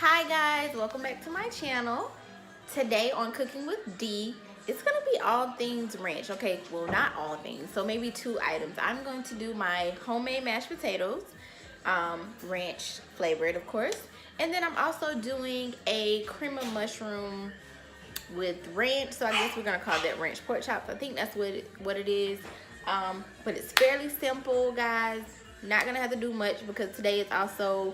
Hi guys, welcome back to my channel. Today on Cooking with D, it's gonna be all things ranch. Okay, well not all things, so maybe two items. I'm going to do my homemade mashed potatoes, ranch flavored of course. And then I'm also doing a cream of mushroom with ranch, so I guess we're gonna call that ranch pork chops. I think that's what it is. But it's fairly simple, guys. Not gonna have to do much because today is also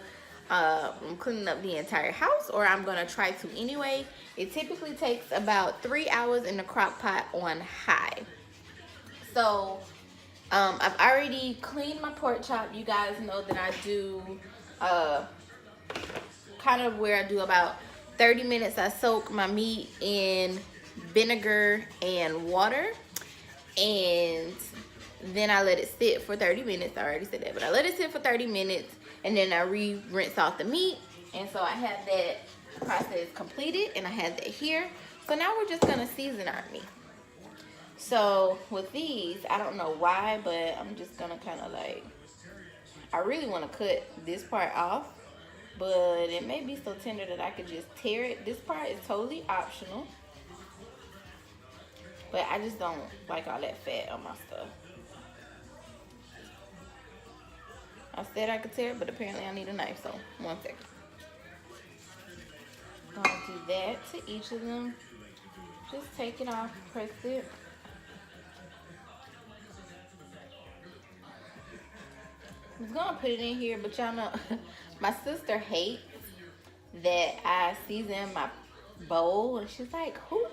I'm cleaning up the entire house, or I'm gonna try to anyway. It typically takes about 3 hours in the crock pot on high. So I've already cleaned my pork chop. You guys know that I do kind of where I do about 30 minutes. I soak my meat in vinegar and water, and then I let it sit for 30 minutes. I already said that, but I let it sit for 30 minutes, and then I rinse off the meat. And so I have that process completed, and I have that here. So now we're just gonna season our meat. So with these, I don't know why, but I'm just gonna kind of like, I really want to cut this part off, but it may be so tender that I could just tear it. This part is totally optional, but I just don't like all that fat on my stuff. I said I could tear it, but apparently I need a knife, so 1 second. I'm gonna do that to each of them. Just take it off, press it. I was gonna put it in here, but y'all know my sister hates that I season my bowl, and she's like, who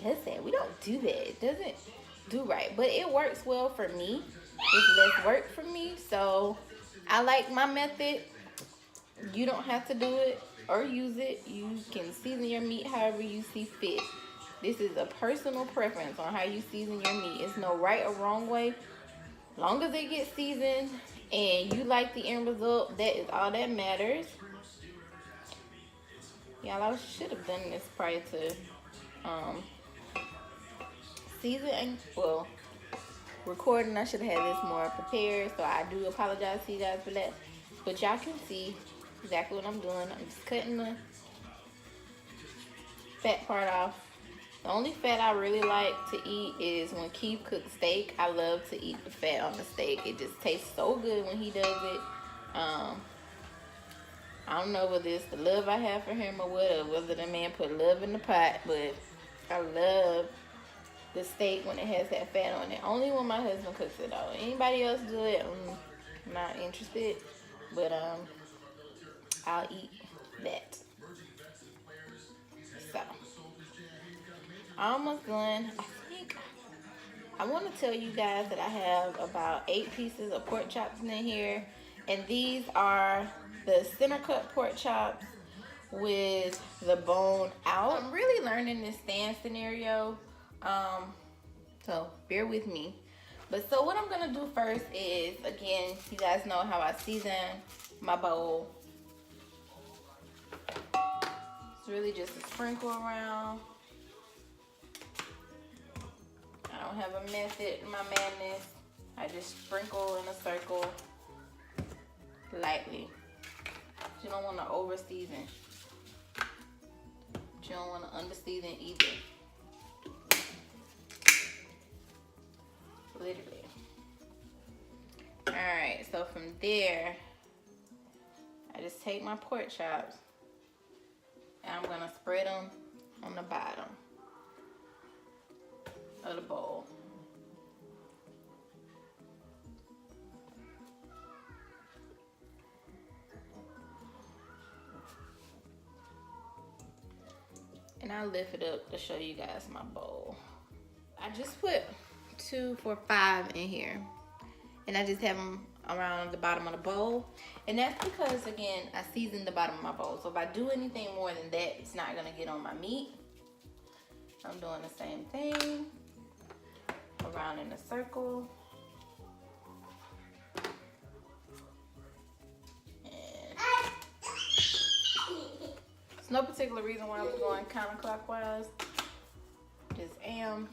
does that? We don't do that. It doesn't do right, but it works well for me. It's less work for me, so I like my method. You don't have to do it or use it. You can season your meat however you see fit. This is a personal preference on how you season your meat. It's no right or wrong way. Long as it gets seasoned and you like the end result, that is all that matters. Y'all, I should have done this prior to season, well, recording. I should have had this more prepared, so I do apologize to you guys for that. But y'all can see exactly what I'm doing. I'm just cutting the fat part off. The only fat I really like to eat is when Keith cooks steak. I love to eat the fat on the steak. It just tastes so good when he does it. I don't know whether it's the love I have for him or whether the man put love in the pot, but I love the steak when it has that fat on it. Only when my husband cooks it though. Anybody else do it, I'm not interested, but I'll eat that. So almost done. I think I want to tell you guys that I have about 8 pieces of pork chops in here, and these are the center cut pork chops with the bone out. I'm really learning this stand scenario, so bear with me. But so what I'm gonna do first is, again, you guys know how I season my bowl. It's really just a sprinkle around. I don't have a method in my madness. I just sprinkle in a circle lightly. You don't want to over season. You don't want to under season either. Literally. Alright, so from there, I just take my pork chops and I'm going to spread them on the bottom of the bowl. And I lift it up to show you guys my bowl. I just put 2, 4, 5 in here, and I just have them around the bottom of the bowl. And that's because, again, I seasoned the bottom of my bowl. So if I do anything more than that, it's not gonna get on my meat. I'm doing the same thing around in a circle. And there's no particular reason why I'm going counterclockwise. Just am.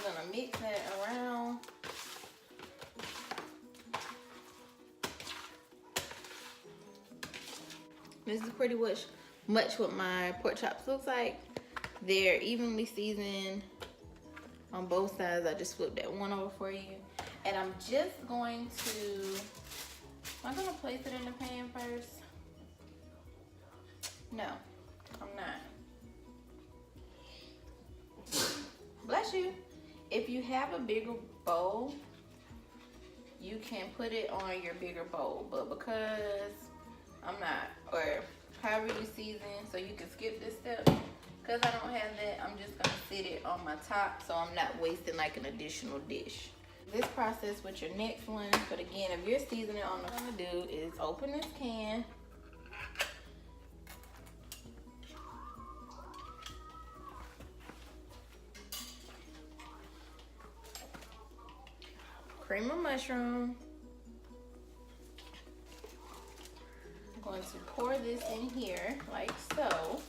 just gonna mix that around. This is pretty much what my pork chops looks like. They're evenly seasoned on both sides. I just flipped that one over for you. And I'm just going to, am I gonna place it in the pan first? No, I'm not. Bless you. If you have a bigger bowl, you can put it on your bigger bowl. But because I'm not, or however you season, so you can skip this step. Because I don't have that, I'm just gonna sit it on my top so I'm not wasting like an additional dish. This process with your next one, but again, if you're seasoning on, what I'm gonna do is open this can. Cream of mushroom. I'm going to pour this in here like so.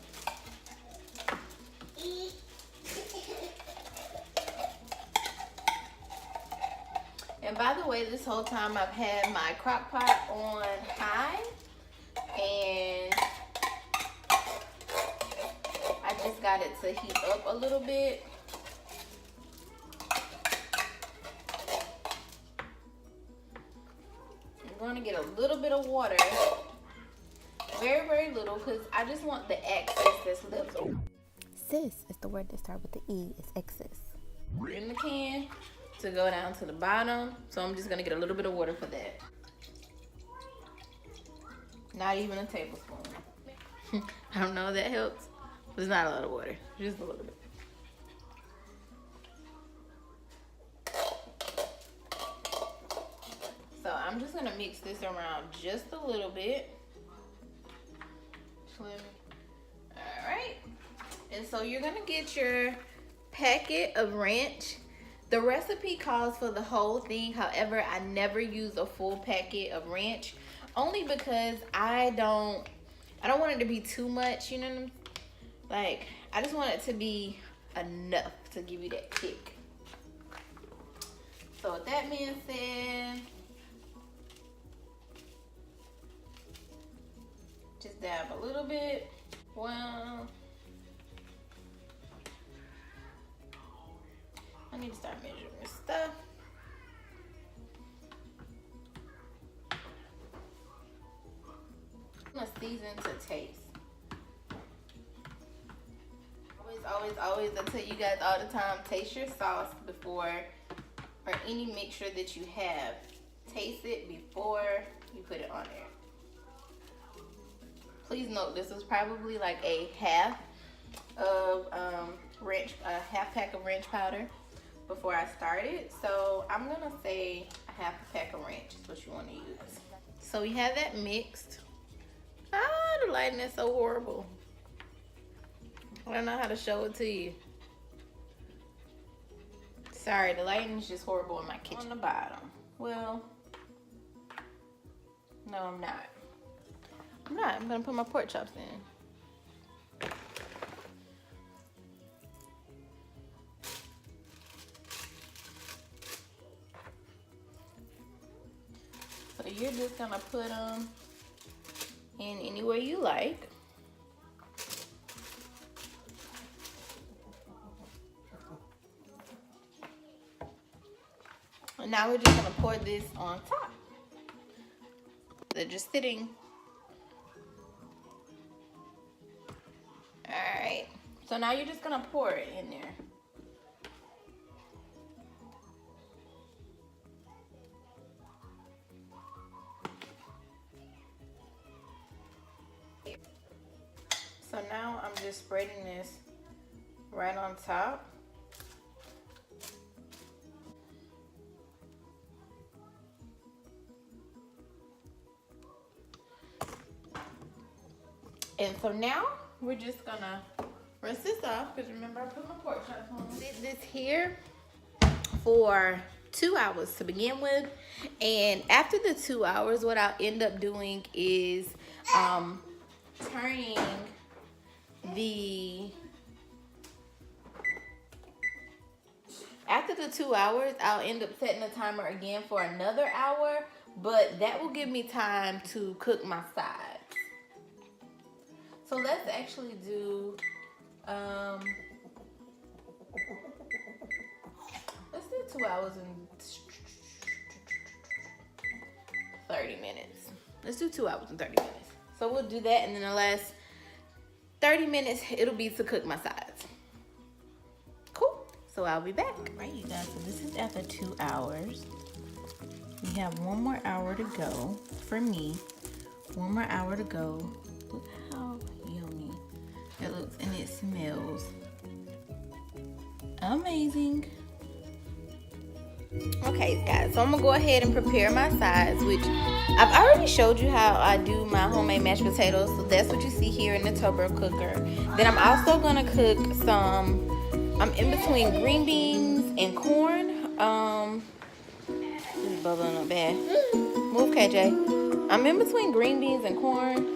And by the way, this whole time I've had my crock pot on high, and I just got it to heat up a little bit. I'm going to get a little bit of water, very, very little, because I just want the excess that's left over. Sis is the word that starts with the E. It's excess. In the can to go down to the bottom. So I'm just gonna get a little bit of water for that. Not even a tablespoon. I don't know if that helps. But it's not a lot of water. Just a little bit. So I'm just gonna mix this around just a little bit. Alright. And so you're gonna get your packet of ranch. The recipe calls for the whole thing. However, I never use a full packet of ranch, only because I don't want it to be too much, you know what I'm like, I just want it to be enough to give you that kick. So with that being said, just dab a little bit. Well, I need to start measuring this stuff. I'm gonna season to taste. Always, I tell you guys all the time, taste your sauce before, or any mixture that you have, taste it before you put it on there. Please note, this was probably like a half of half pack of ranch powder before I started. So I'm gonna say a half a pack of ranch is what you want to use. So we have that mixed. Ah, the lighting is so horrible. I don't know how to show it to you. Sorry, the lighting is just horrible in my kitchen. On the bottom. Well, no, I'm not. I'm gonna put my pork chops in. So you're just gonna put them in anywhere you like. And now we're just gonna pour this on top. They're just sitting. Alright, so now you're just gonna pour it in there. So now I'm just spreading this right on top. And so now we're just gonna rinse this off, because remember I put my pork chops on. Did this here for 2 hours to begin with, and after the 2 hours, what I'll end up doing is turning the After the 2 hours, I'll end up setting the timer again for another hour, but that will give me time to cook my sides. So let's actually do, let's do 2 hours and 30 minutes. Let's do 2 hours and 30 minutes. So we'll do that, and then the last 30 minutes, it'll be to cook my sides. Cool. So I'll be back. All right, you guys, so this is after 2 hours. We have 1 more hour to go for me. 1 more hour to go. Look how yummy it looks, and it smells amazing. Okay, guys, so I'm gonna go ahead and prepare my sides, which I've already showed you how I do my homemade mashed potatoes. So that's what you see here in the turbo cooker. Then I'm also gonna cook some, I'm in between green beans and corn. It's bubbling up bad. Move, KJ. I'm in between green beans and corn.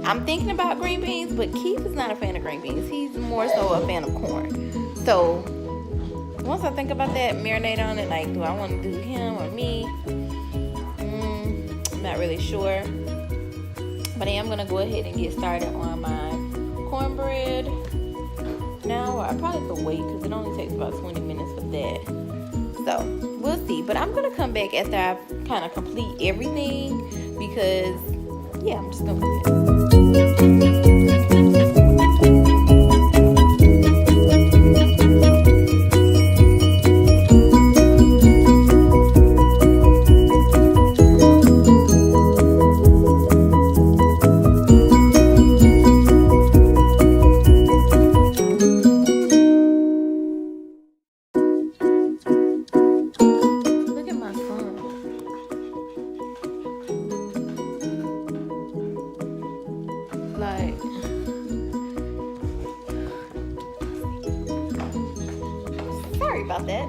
I'm thinking about green beans, but Keith is not a fan of green beans. He's more so a fan of corn. So once I think about that, marinate on it, like, do I want to do him or me? I'm not really sure. But I am going to go ahead and get started on my cornbread now. Or I probably could wait because it only takes about 20 minutes for that. So we'll see. But I'm going to come back after I kind of complete everything because, yeah, I'm just going to do it. Sorry about that.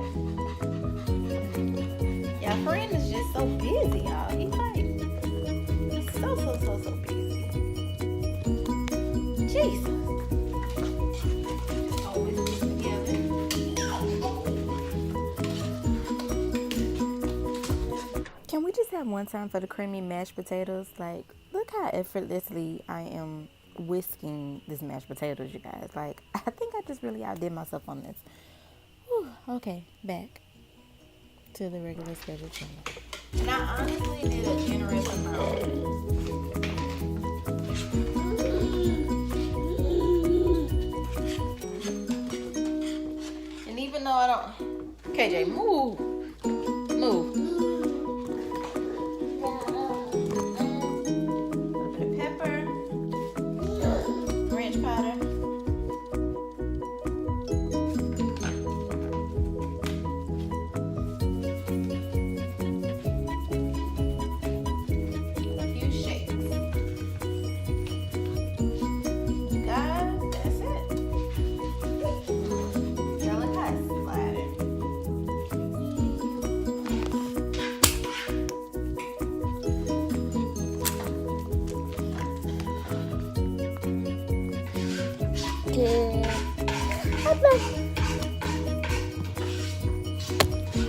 Y'all friend is just so busy, y'all. He's so busy. Jesus. Always be together. Can we just have one time for the creamy mashed potatoes? Like, look how effortlessly I am whisking this mashed potatoes, you guys. Like, I think I just really outdid myself on this. Whew, okay, back to the regular schedule channel. And I honestly did a generous amount. And even though I don't, KJ, move.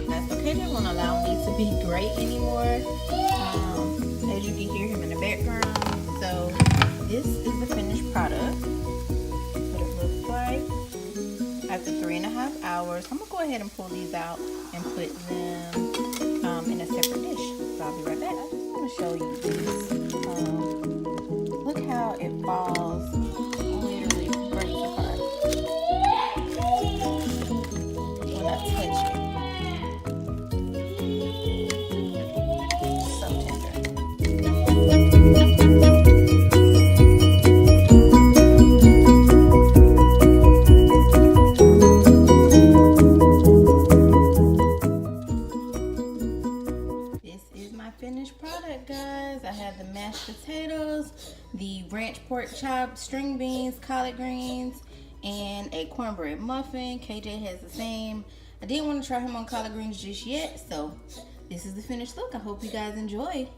That's okay. They won't allow me to be great anymore. As you can hear him in the background. So this is the finished product. What it looks like after 3.5 hours. I'm gonna go ahead and pull these out and put them in a separate dish. So I'll be right back. I just want to show you this. Look how it falls. Literally breaks apart when I touch it. So tender. This is my finished product, guys. I have the mashed potatoes, the ranch pork chop, string beans, collard greens, and a cornbread muffin. KJ has the same. I didn't want to try him on collard greens just yet, so this is the finished look. I hope you guys enjoy.